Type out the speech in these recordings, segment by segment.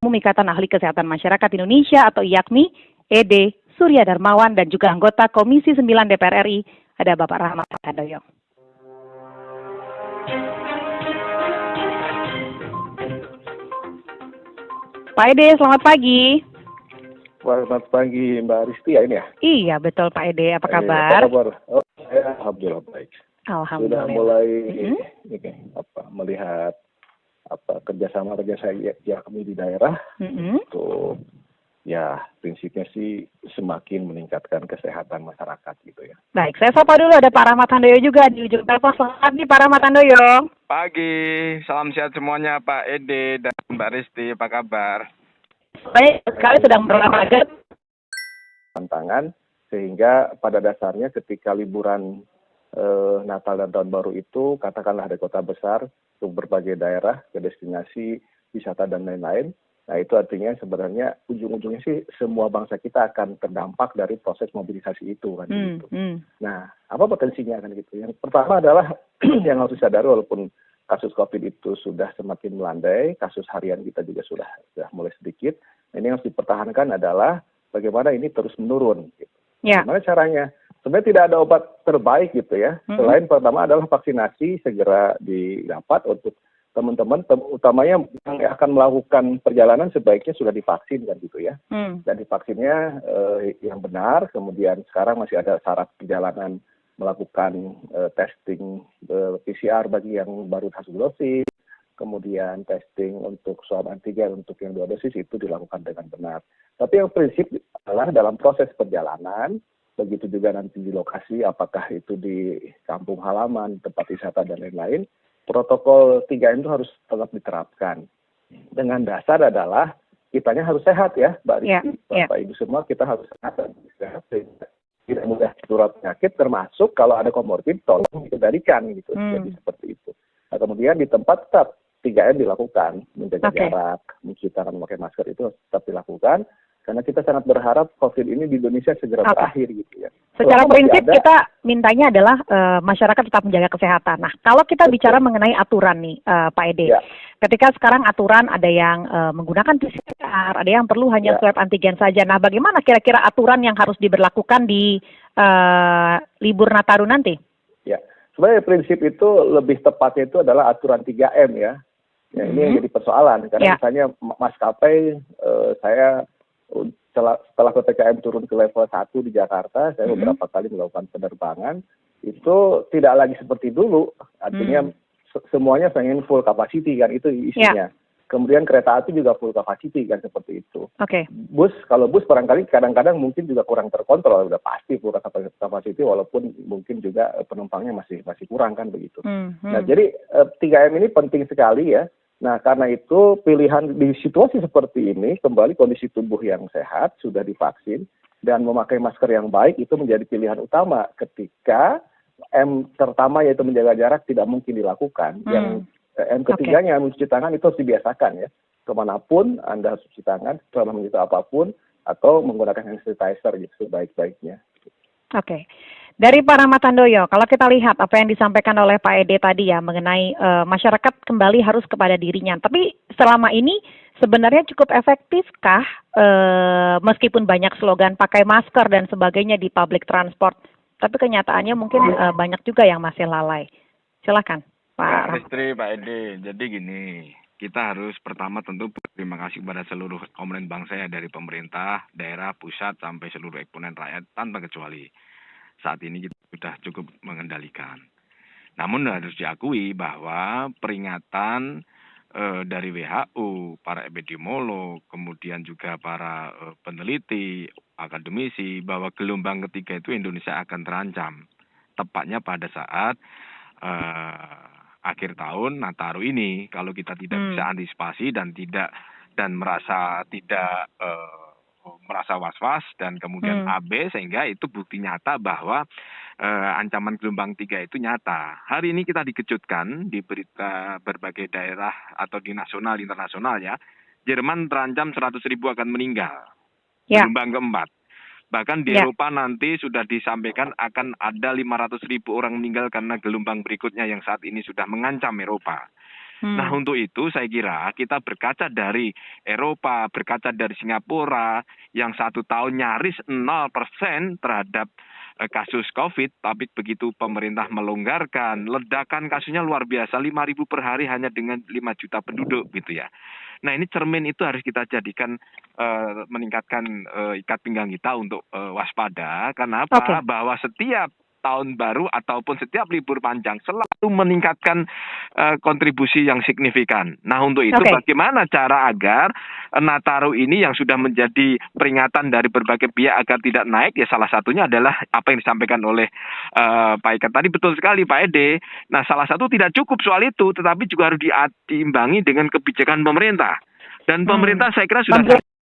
Umum Ikatan Ahli Kesehatan Masyarakat Indonesia atau IAKMI, ED Surya Darmawan, dan juga anggota Komisi 9 DPR RI, ada Bapak Rahmat Handoyo. Pak Ede, selamat pagi. Selamat pagi Mbak Risti ya ini ya? Iya betul Pak Ede, apa kabar? Apa kabar? Oh, saya alhamdulillah baik. Alhamdulillah. Sudah mulai melihat kerjasama ya kami di daerah untuk ya prinsipnya sih semakin meningkatkan kesehatan masyarakat gitu ya. Baik, saya sapa dulu, ada Pak Rahmat Handoyo juga di ujung telepon. Selamat pagi Pak Rahmat Handoyo. Pagi, salam sehat semuanya Pak Ede dan Mbak Risti, apa kabar? Baik, sekali sedang berolahraga. Tantangan sehingga pada dasarnya ketika liburan Natal dan Tahun Baru itu katakanlah ada kota besar untuk berbagai daerah ke destinasi wisata dan lain-lain. Nah itu artinya sebenarnya ujung-ujungnya sih semua bangsa kita akan terdampak dari proses mobilisasi itu kan gitu. Nah apa potensinya kan gitu? Yang pertama adalah yang harus disadari walaupun kasus COVID itu sudah semakin melandai, kasus harian kita juga sudah mulai sedikit. Nah, ini yang harus dipertahankan adalah bagaimana ini terus menurun. Gitu. Ya. Gimana caranya? Sebenarnya tidak ada obat terbaik gitu ya. Selain pertama adalah vaksinasi segera didapat untuk teman-teman, utamanya yang akan melakukan perjalanan sebaiknya sudah divaksin kan gitu ya. Dan divaksinnya yang benar, kemudian sekarang masih ada syarat perjalanan melakukan testing PCR bagi yang baru hasil dosis, kemudian testing untuk swab antigen untuk yang 2 dosis itu dilakukan dengan benar. Tapi yang prinsip adalah dalam proses perjalanan, begitu juga nanti di lokasi, apakah itu di kampung halaman, tempat wisata dan lain-lain, protokol 3M itu harus tetap diterapkan. Dengan dasar adalah kitanya harus sehat ya, Mbak Rizky, Bapak Ibu semua kita harus sehat dan sehat. Tidak mudah tertular penyakit, termasuk kalau ada komorbid tolong dikendalikan gitu. Jadi seperti itu. Nah, kemudian di tempat tetap 3M dilakukan, menjaga jarak, mencuci tangan, memakai masker itu tetap dilakukan. Karena kita sangat berharap COVID ini di Indonesia segera berakhir gitu ya. Secara prinsip kita mintanya adalah masyarakat tetap menjaga kesehatan. Nah, kalau kita bicara mengenai aturan nih Pak Ede, ketika sekarang aturan ada yang menggunakan PCR, ada yang perlu hanya swab antigen saja. Nah, bagaimana kira-kira aturan yang harus diberlakukan di libur Nataru nanti? Ya, sebenarnya prinsip itu lebih tepatnya itu adalah aturan 3M ya. Ya ini yang jadi persoalan. Karena misalnya maskapai saya setelah PPKM turun ke level 1 di Jakarta, saya beberapa kali melakukan penerbangan, itu tidak lagi seperti dulu. Artinya semuanya pengen full capacity kan, itu isinya. Kemudian kereta api juga full capacity kan, seperti itu. Kalau bus barangkali kadang-kadang mungkin juga kurang terkontrol, udah pasti full capacity walaupun mungkin juga penumpangnya masih kurang kan begitu. Nah jadi 3M ini penting sekali ya. Nah, karena itu pilihan di situasi seperti ini, kembali kondisi tubuh yang sehat, sudah divaksin, dan memakai masker yang baik itu menjadi pilihan utama ketika M pertama yaitu menjaga jarak tidak mungkin dilakukan. Yang M ketiganya mencuci tangan itu harus dibiasakan ya. Kemanapun Anda harus cuci tangan, setelah menyentuh apapun, atau menggunakan hand sanitizer gitu sebaik-baiknya. Dari Pak Rahmat Handoyo, kalau kita lihat apa yang disampaikan oleh Pak Ede tadi ya mengenai masyarakat kembali harus kepada dirinya. Tapi selama ini sebenarnya cukup efektifkah meskipun banyak slogan pakai masker dan sebagainya di public transport, tapi kenyataannya mungkin banyak juga yang masih lalai. Silakan Pak Rahmat. Pak Ede, jadi gini, kita harus pertama tentu berterima kasih kepada seluruh komponen bangsa ya, dari pemerintah, daerah, pusat sampai seluruh eksponen rakyat tanpa kecuali. Saat ini kita sudah cukup mengendalikan. Namun harus diakui bahwa peringatan dari WHO, para epidemiolog, kemudian juga para peneliti, akademisi, bahwa gelombang ketiga itu Indonesia akan terancam. Tepatnya pada saat akhir tahun Nataru ini, kalau kita tidak bisa antisipasi dan merasa tidak merasa was-was dan kemudian AB, sehingga itu bukti nyata bahwa ancaman gelombang 3 itu nyata. Hari ini kita dikejutkan di berita berbagai daerah atau di nasional internasional ya, Jerman terancam 100.000 akan meninggal. Gelombang keempat. Bahkan di Eropa nanti sudah disampaikan akan ada 500.000 orang meninggal karena gelombang berikutnya yang saat ini sudah mengancam Eropa. Nah, untuk itu saya kira kita berkaca dari Eropa, berkaca dari Singapura yang 1 tahun nyaris 0% terhadap kasus COVID, tapi begitu pemerintah melonggarkan, ledakan kasusnya luar biasa, 5.000 per hari hanya dengan 5 juta penduduk gitu ya. Nah, ini cermin itu harus kita jadikan meningkatkan ikat pinggang kita untuk waspada. Kenapa? Bahwa setiap tahun baru ataupun setiap libur panjang selalu meningkatkan kontribusi yang signifikan. Nah, untuk itu bagaimana cara agar Nataru ini yang sudah menjadi peringatan dari berbagai pihak agar tidak naik, ya salah satunya adalah apa yang disampaikan oleh Pak Eka tadi, betul sekali Pak Ede. Nah, salah satu tidak cukup soal itu, tetapi juga harus diimbangi dengan kebijakan pemerintah. Dan pemerintah saya kira sudah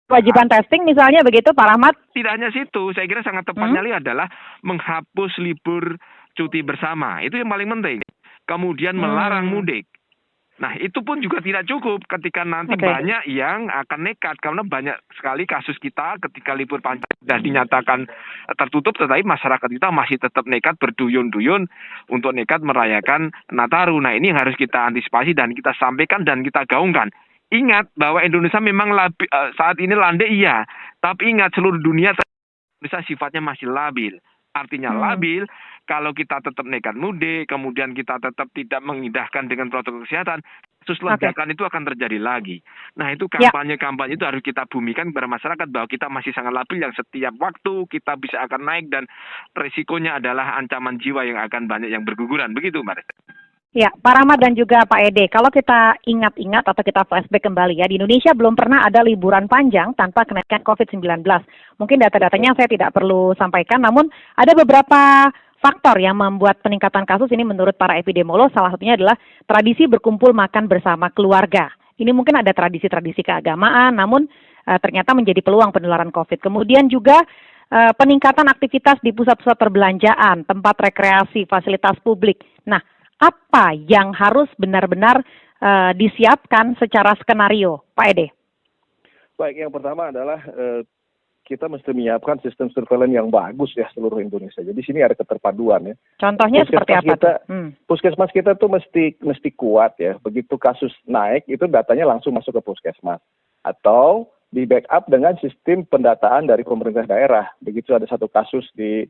kewajiban testing misalnya begitu, Pak Rahmat? Tidak hanya situ, saya kira sangat tepatnya adalah menghapus libur cuti bersama. Itu yang paling penting. Kemudian melarang mudik. Nah, itu pun juga tidak cukup ketika nanti banyak yang akan nekat. Karena banyak sekali kasus kita ketika libur panjang sudah dinyatakan tertutup, tetapi masyarakat kita masih tetap nekat berduyun-duyun untuk nekat merayakan Nataru. Nah, ini yang harus kita antisipasi dan kita sampaikan dan kita gaungkan. Ingat bahwa Indonesia memang saat ini landai iya, tapi ingat seluruh dunia Indonesia sifatnya masih labil. Artinya labil kalau kita tetap nekat mudik, kemudian kita tetap tidak mengindahkan dengan protokol kesehatan, kasus ledakan itu akan terjadi lagi. Nah, itu kampanye-kampanye itu harus kita bumikan kepada masyarakat bahwa kita masih sangat labil yang setiap waktu kita bisa akan naik dan resikonya adalah ancaman jiwa yang akan banyak yang berguguran. Begitu, Mbak. Ya, Pak Rahmat dan juga Pak Ede, kalau kita ingat-ingat atau kita flashback kembali ya, di Indonesia belum pernah ada liburan panjang tanpa kenaikan COVID-19. Mungkin data-datanya saya tidak perlu sampaikan, namun ada beberapa faktor yang membuat peningkatan kasus ini menurut para epidemiolog, salah satunya adalah tradisi berkumpul makan bersama keluarga. Ini mungkin ada tradisi-tradisi keagamaan, namun ternyata menjadi peluang penularan COVID. Kemudian juga peningkatan aktivitas di pusat-pusat perbelanjaan, tempat rekreasi, fasilitas publik. Nah, apa yang harus benar-benar disiapkan secara skenario, Pak Ede? Baik, yang pertama adalah kita mesti menyiapkan sistem surveillance yang bagus ya seluruh Indonesia. Jadi sini ada keterpaduan ya. Contohnya seperti apa? Puskesmas kita tuh mesti kuat ya. Begitu kasus naik itu datanya langsung masuk ke puskesmas atau di backup dengan sistem pendataan dari pemerintah daerah. Begitu ada satu kasus di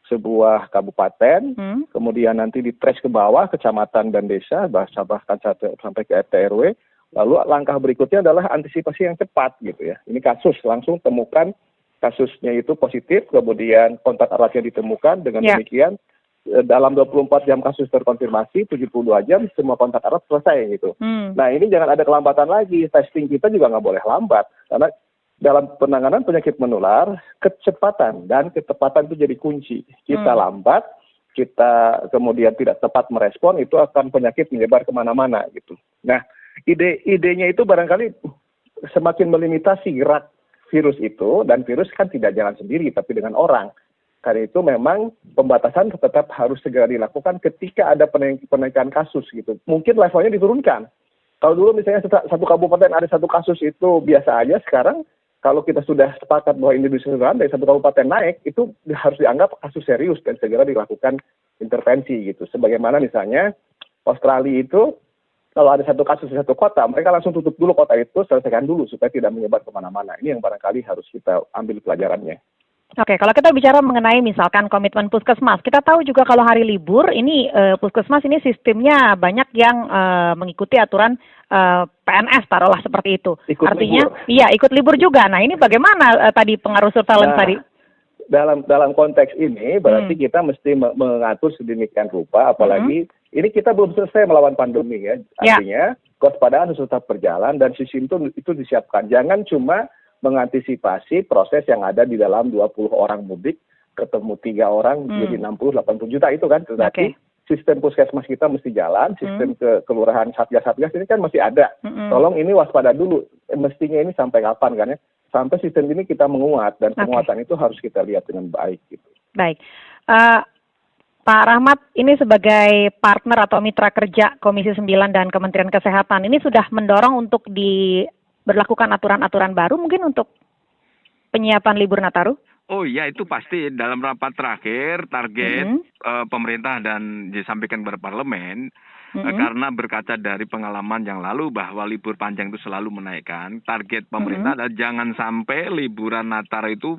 sebuah kabupaten, kemudian nanti ditrace ke bawah, kecamatan dan desa, bahkan sampai ke RT RW, lalu langkah berikutnya adalah antisipasi yang cepat gitu ya. Ini kasus, langsung temukan kasusnya itu positif, kemudian kontak eratnya ditemukan, dengan demikian dalam 24 jam kasus terkonfirmasi, 72 jam semua kontak erat selesai gitu. Nah, ini jangan ada kelambatan lagi, testing kita juga nggak boleh lambat, karena dalam penanganan penyakit menular, kecepatan dan ketepatan itu jadi kunci. Kita lambat, kita kemudian tidak tepat merespon, itu akan penyakit menyebar kemana-mana gitu. Nah, idenya itu barangkali semakin melimitasi gerak virus itu, dan virus kan tidak jalan sendiri, tapi dengan orang. Karena itu memang pembatasan tetap harus segera dilakukan ketika ada penaikan kasus gitu. Mungkin levelnya diturunkan. Kalau dulu misalnya satu kabupaten ada satu kasus itu biasa aja, sekarang kalau kita sudah sepakat bahwa ini bisa dari satu kabupaten naik, itu harus dianggap kasus serius dan segera dilakukan intervensi gitu. Sebagaimana misalnya Australia itu, kalau ada satu kasus di satu kota, mereka langsung tutup dulu kota itu, selesaikan dulu supaya tidak menyebar kemana-mana. Ini yang barangkali harus kita ambil pelajarannya. Oke, kalau kita bicara mengenai misalkan komitmen puskesmas, kita tahu juga kalau hari libur ini puskesmas ini sistemnya banyak yang mengikuti aturan PNS, taruhlah seperti itu. Artinya, ikut libur juga. Nah, ini bagaimana tadi pengaruh surveillance tadi? Dalam konteks ini berarti kita mesti mengatur sedemikian rupa, apalagi ini kita belum selesai melawan pandemi ya. Artinya kewaspadaan harus tetap berjalan dan sistem itu disiapkan. Jangan cuma mengantisipasi proses yang ada di dalam 20 orang mudik, ketemu 3 orang jadi 60-80 juta itu kan. Tetapi sistem puskesmas kita mesti jalan, sistem kelurahan satgas-satgas ini kan masih ada. Tolong ini waspada dulu, mestinya ini sampai kapan kan ya? Sampai sistem ini kita menguat, dan penguatan itu harus kita lihat dengan baik gitu. Baik. Pak Rahmat, ini sebagai partner atau mitra kerja Komisi 9 dan Kementerian Kesehatan, ini sudah mendorong untuk berlakukan aturan-aturan baru mungkin untuk penyiapan libur Nataru? Oh iya, itu pasti dalam rapat terakhir target pemerintah dan disampaikan kepada parlemen karena berkaca dari pengalaman yang lalu bahwa libur panjang itu selalu menaikkan, target pemerintah adalah jangan sampai liburan Natal itu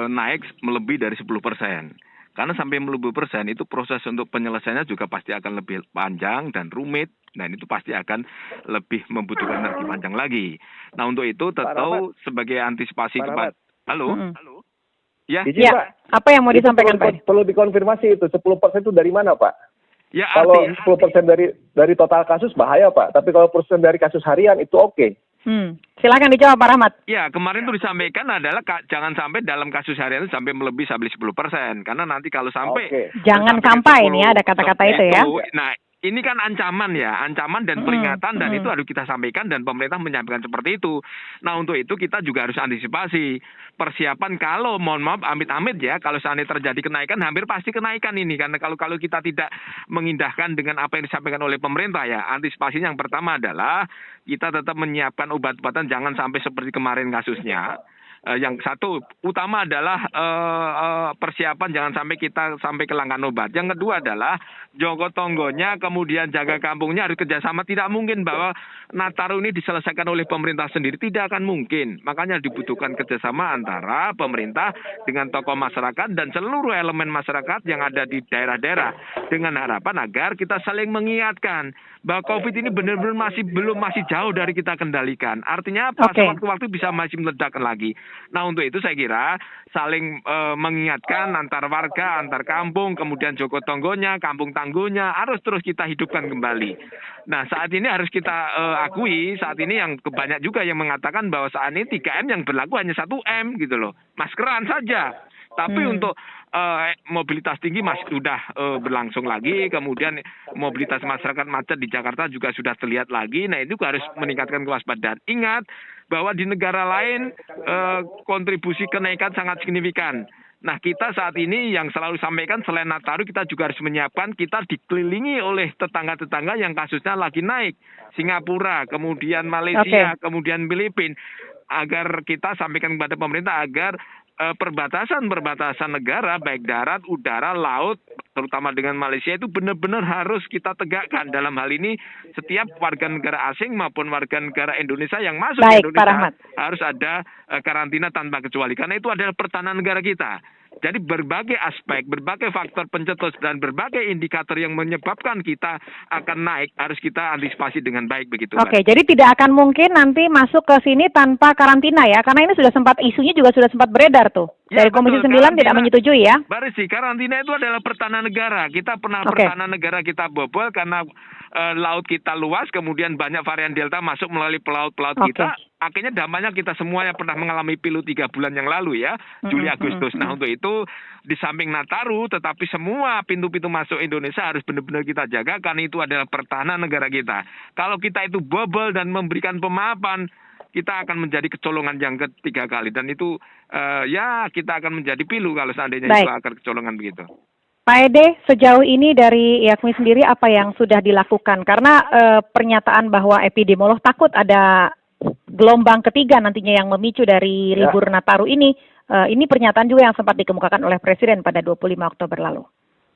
naik melebihi dari 10%. Karena sampai melebihi persen itu proses untuk penyelesaiannya juga pasti akan lebih panjang dan rumit, dan itu pasti akan lebih membutuhkan energi panjang lagi. Nah untuk itu tentu sebagai antisipasi kepada halo. Ya. Izin, Pak. Apa yang mau disampaikan, Pak? Perlu dikonfirmasi itu 10% itu dari mana, Pak? Ya, kalau 10% dari total kasus bahaya, Pak. Tapi kalau persen dari kasus harian itu oke. Silakan dijawab, Pak Rahmat. Ya, kemarin itu disampaikan adalah jangan sampai dalam kasus harian itu sampai melebihi 10%. Karena nanti kalau sampai jangan sampai ini ada kata-kata itu ya. Nah, ini kan ancaman dan peringatan dan itu harus kita sampaikan dan pemerintah menyampaikan seperti itu. Nah untuk itu kita juga harus antisipasi persiapan kalau mohon maaf amit-amit ya kalau seandainya terjadi kenaikan hampir pasti kenaikan ini karena kalau kita tidak mengindahkan dengan apa yang disampaikan oleh pemerintah ya antisipasinya yang pertama adalah kita tetap menyiapkan obat-obatan jangan sampai seperti kemarin kasusnya. Yang satu utama adalah persiapan jangan sampai kita sampai kelangkaan obat. Yang kedua adalah jogo tonggonya kemudian jaga kampungnya harus kerjasama. Tidak mungkin bahwa Nataru ini diselesaikan oleh pemerintah sendiri, tidak akan mungkin. Makanya dibutuhkan kerjasama antara pemerintah dengan tokoh masyarakat dan seluruh elemen masyarakat yang ada di daerah-daerah dengan harapan agar kita saling mengingatkan bahwa COVID ini benar-benar masih jauh dari kita kendalikan. Artinya apa? Sewaktu-waktu bisa masih meledak lagi. Nah untuk itu saya kira saling mengingatkan antar warga, antar kampung, kemudian joko tonggonya, kampung tangguhnya harus terus kita hidupkan kembali. Nah saat ini harus kita akui saat ini yang banyak juga yang mengatakan bahwa saat ini 3M yang berlaku hanya 1M gitu loh, maskeran saja. Tapi untuk mobilitas tinggi masih sudah berlangsung lagi, kemudian mobilitas masyarakat macet di Jakarta juga sudah terlihat lagi. Nah itu harus meningkatkan kewaspadaan. Ingat bahwa di negara lain kontribusi kenaikan sangat signifikan. Nah kita saat ini yang selalu sampaikan selain Nataru kita juga harus menyiapkan kita dikelilingi oleh tetangga-tetangga yang kasusnya lagi naik. Singapura, kemudian Malaysia, kemudian Filipina. Agar kita sampaikan kepada pemerintah agar perbatasan negara baik darat, udara, laut terutama dengan Malaysia itu benar-benar harus kita tegakkan. Dalam hal ini setiap warga negara asing maupun warga negara Indonesia yang masuk ke Indonesia harus ada karantina tanpa kecuali karena itu adalah pertahanan negara kita. Jadi berbagai aspek, berbagai faktor pencetus dan berbagai indikator yang menyebabkan kita akan naik harus kita antisipasi dengan baik begitu. Oke, jadi tidak akan mungkin nanti masuk ke sini tanpa karantina ya, karena ini sudah sempat isunya juga sudah sempat beredar tuh. Dari Komisi 9 tidak menyetujui ya. Barisi, karantina itu adalah pertahanan negara. Kita pernah pertahanan negara kita bobol karena laut kita luas, kemudian banyak varian Delta masuk melalui pelaut-pelaut kita. Akhirnya dampaknya kita semuanya pernah mengalami pilu 3 bulan yang lalu ya, Juli Agustus. Nah untuk itu di samping Nataru, tetapi semua pintu-pintu masuk Indonesia harus benar-benar kita jaga karena itu adalah pertahanan negara kita. Kalau kita itu bobol dan memberikan pemaafan, kita akan menjadi kecolongan yang ketiga kali dan itu ya kita akan menjadi pilu kalau seandainya itu akan kecolongan begitu. Pak Ede, sejauh ini dari IAKMI sendiri apa yang sudah dilakukan? Karena pernyataan bahwa epidemiolog takut ada gelombang ketiga nantinya yang memicu dari libur Nataru ini pernyataan juga yang sempat dikemukakan oleh Presiden pada 25 Oktober lalu.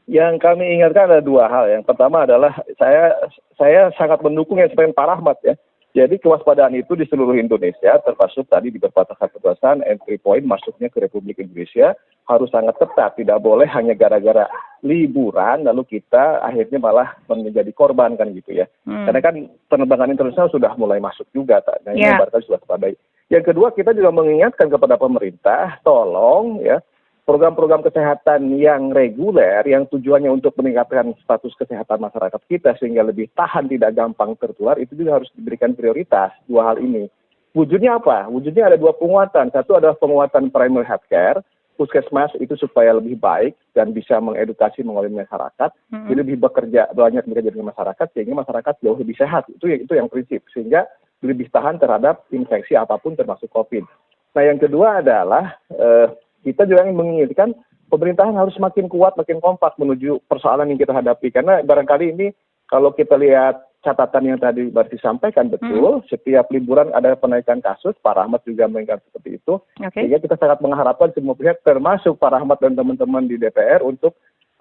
Yang kami ingatkan ada dua hal. Yang pertama adalah saya sangat mendukung yang seperti Pak Rahmat ya. Jadi kewaspadaan itu di seluruh Indonesia, termasuk tadi di perbatasan entry point masuknya ke Republik Indonesia harus sangat ketat. Tidak boleh hanya gara-gara liburan lalu kita akhirnya malah menjadi korban kan gitu ya. Karena kan penerbangan internasional sudah mulai masuk juga. Nah ini berarti sudah terpadai. Yang kedua kita juga mengingatkan kepada pemerintah, tolong ya program-program kesehatan yang reguler yang tujuannya untuk meningkatkan status kesehatan masyarakat kita sehingga lebih tahan tidak gampang tertular itu juga harus diberikan prioritas dua hal ini. Wujudnya apa? Wujudnya ada dua penguatan. Satu adalah penguatan primary healthcare, puskesmas itu supaya lebih baik dan bisa mengedukasi mengolah masyarakat, jadi lebih banyak bekerja dengan masyarakat sehingga masyarakat jauh lebih sehat. Itu yang prinsip sehingga lebih tahan terhadap infeksi apapun termasuk COVID. Nah yang kedua adalah kita juga menginginkan pemerintahan harus makin kuat, makin kompak menuju persoalan yang kita hadapi. Karena barangkali ini kalau kita lihat catatan yang tadi baru disampaikan betul, setiap liburan ada penaikan kasus, Pak Rahmat juga mengingat seperti itu, sehingga kita sangat mengharapkan semua pihak termasuk Pak Rahmat dan teman-teman di DPR untuk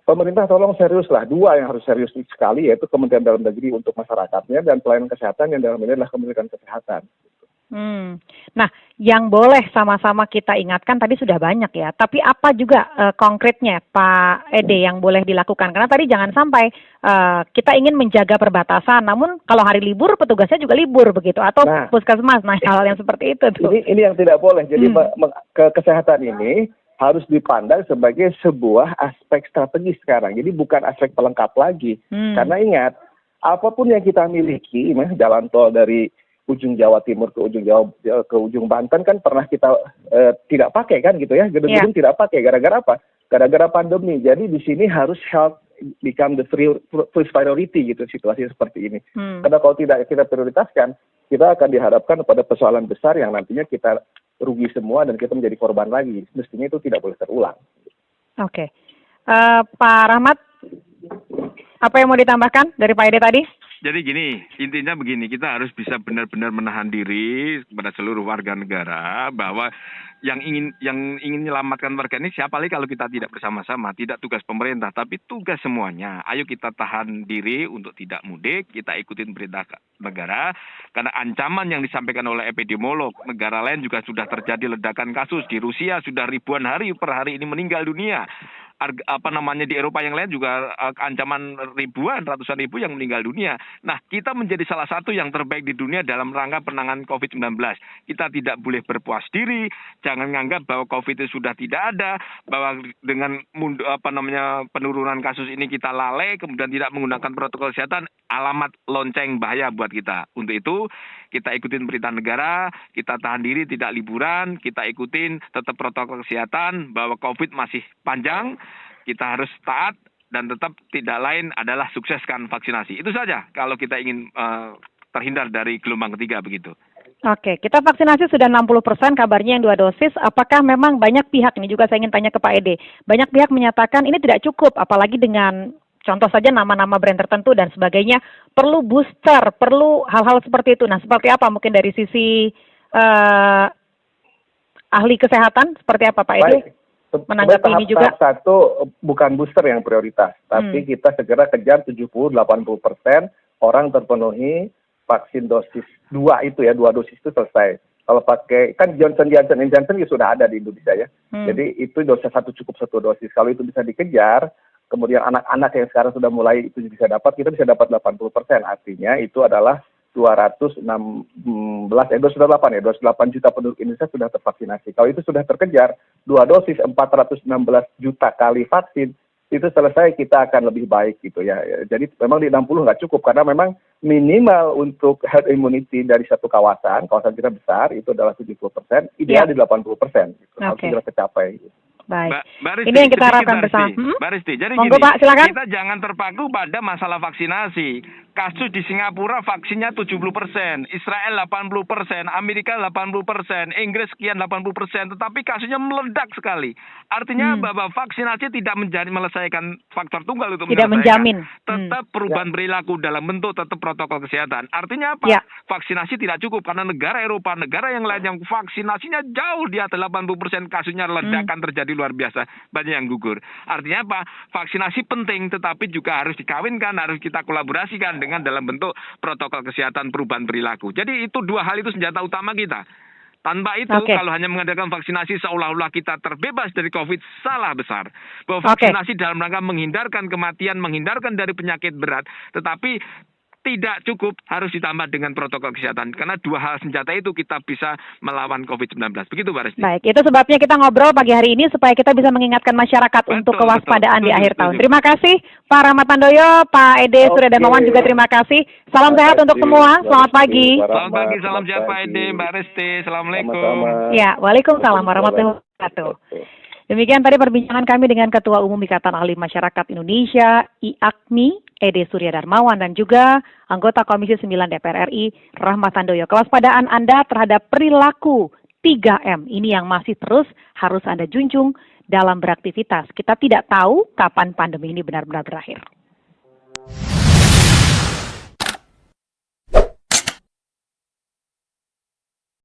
pemerintah tolong serius lah, dua yang harus serius sekali, yaitu Kementerian Dalam Negeri untuk masyarakatnya dan pelayanan kesehatan yang dalam ini adalah Kementerian Kesehatan. Nah, yang boleh sama-sama kita ingatkan tadi sudah banyak ya, tapi apa juga konkretnya Pak Ede yang boleh dilakukan? Karena tadi jangan sampai kita ingin menjaga perbatasan, namun kalau hari libur petugasnya juga libur begitu, atau puskesmas, hal yang seperti itu tuh. Ini yang tidak boleh, jadi kesehatan ini harus dipandang sebagai sebuah aspek strategis sekarang, jadi bukan aspek pelengkap lagi. Karena ingat, apapun yang kita miliki, jalan tol dari ujung Jawa Timur ke ujung Banten kan pernah kita tidak pakai kan gitu ya, gedung-gedung tidak pakai gara-gara apa? Gara-gara pandemi. Jadi di sini harus health become the first priority gitu situasi seperti ini. Karena kalau tidak kita prioritaskan, kita akan dihadapkan pada persoalan besar yang nantinya kita rugi semua dan kita menjadi korban lagi. Mestinya itu tidak boleh terulang. Oke. Pak Rahmat, apa yang mau ditambahkan dari Pak Ede tadi? Jadi gini, intinya begini, kita harus bisa benar-benar menahan diri kepada seluruh warga negara bahwa yang ingin menyelamatkan warga ini siapa lagi kalau kita tidak bersama-sama, tidak tugas pemerintah, tapi tugas semuanya. Ayo kita tahan diri untuk tidak mudik, kita ikutin perintah negara, karena ancaman yang disampaikan oleh epidemiolog, negara lain juga sudah terjadi ledakan kasus. Di Rusia sudah ribuan hari per hari ini meninggal dunia. Di Eropa yang lain juga ancaman ratusan ribu yang meninggal dunia. Nah, kita menjadi salah satu yang terbaik di dunia dalam rangka penanganan COVID-19. Kita tidak boleh berpuas diri, jangan menganggap bahwa COVID itu sudah tidak ada, bahwa dengan penurunan kasus ini kita lalai, kemudian tidak menggunakan protokol kesehatan, alamat lonceng bahaya buat kita. Untuk itu, kita ikutin perintah negara, kita tahan diri, tidak liburan, kita ikutin tetap protokol kesehatan, bahwa COVID masih panjang, kita harus taat, dan tetap tidak lain adalah sukseskan vaksinasi. Itu saja kalau kita ingin terhindar dari gelombang ketiga begitu. Oke, kita vaksinasi sudah 60% kabarnya yang 2 dosis. Apakah memang banyak pihak, ini juga saya ingin tanya ke Pak Ede, banyak pihak menyatakan ini tidak cukup, apalagi dengan contoh saja nama-nama brand tertentu dan sebagainya, perlu booster, perlu hal-hal seperti itu. Nah, seperti apa mungkin dari sisi ahli kesehatan, seperti apa Pak Ede? Menanggapi ini juga. Tahap satu bukan booster yang prioritas, tapi kita segera kejar 70-80% orang terpenuhi vaksin dosis 2 itu ya, 2 dosis itu selesai. Kalau pakai, kan Johnson ya sudah ada di Indonesia ya. Jadi itu dosis 1 cukup 1 dosis. Kalau itu bisa dikejar, kemudian anak-anak yang sekarang sudah mulai itu bisa dapat, kita bisa dapat 80%. Artinya itu adalah 208 juta penduduk Indonesia sudah tervaksinasi. Kalau itu sudah terkejar, 2 dosis 416 juta kali vaksin, itu selesai, kita akan lebih baik gitu ya. Jadi memang di 60 nggak cukup, karena memang minimal untuk herd immunity dari satu kawasan kita besar, itu adalah 70%, ideal di 80%. Gitu. Harus segera tercapai. Gitu. Baik. Ini yang kita harapkan bersama. Mbak Risti, jadi Monggo, gini, Pak, silakan. kita jangan terpaku pada masalah vaksinasi. Kasus di Singapura vaksinnya 70%, Israel 80%, Amerika 80%, Inggris sekian 80%, tetapi kasusnya meledak sekali. Artinya bahwa vaksinasi tidak menyelesaikan faktor tunggal untuk tidak menjamin. Tetap perubahan perilaku dalam bentuk tetap protokol kesehatan. Artinya apa? Vaksinasi tidak cukup karena negara Eropa, negara yang lain yang vaksinasinya jauh di atas 80%, kasusnya ledakan terjadi luar biasa, banyak yang gugur. Artinya apa? Vaksinasi penting, tetapi juga harus dikawinkan, harus kita kolaborasikan dengan dalam bentuk protokol kesehatan perubahan perilaku. Jadi itu 2 hal itu senjata utama kita. Tanpa itu, kalau hanya mengadakan vaksinasi seolah-olah kita terbebas dari COVID, salah besar. Bahwa vaksinasi dalam rangka menghindarkan kematian, menghindarkan dari penyakit berat, tetapi tidak cukup, harus ditambah dengan protokol kesehatan. Karena 2 hal senjata itu kita bisa melawan COVID-19. Begitu, Mbak Resti. Baik, itu sebabnya kita ngobrol pagi hari ini supaya kita bisa mengingatkan masyarakat untuk kewaspadaan di akhir tahun. Terima kasih Pak Rahmat Handoyo, Pak Ede Surya Darmawan juga terima kasih. Salam sehat untuk semua. Selamat pagi. Selamat pagi, salam sehat Pak Ede, Mbak Resti. Assalamualaikum. Ya, waalaikumsalam warahmatullahi wabarakatuh. Demikian tadi perbincangan kami dengan Ketua Umum Ikatan Ahli Masyarakat Indonesia, IAKMI, Ede Surya Darmawan, dan juga anggota Komisi 9 DPR RI, Rahmat Handoyo. Kewaspadaan Anda terhadap perilaku 3M ini yang masih terus harus Anda junjung dalam beraktivitas. Kita tidak tahu kapan pandemi ini benar-benar berakhir.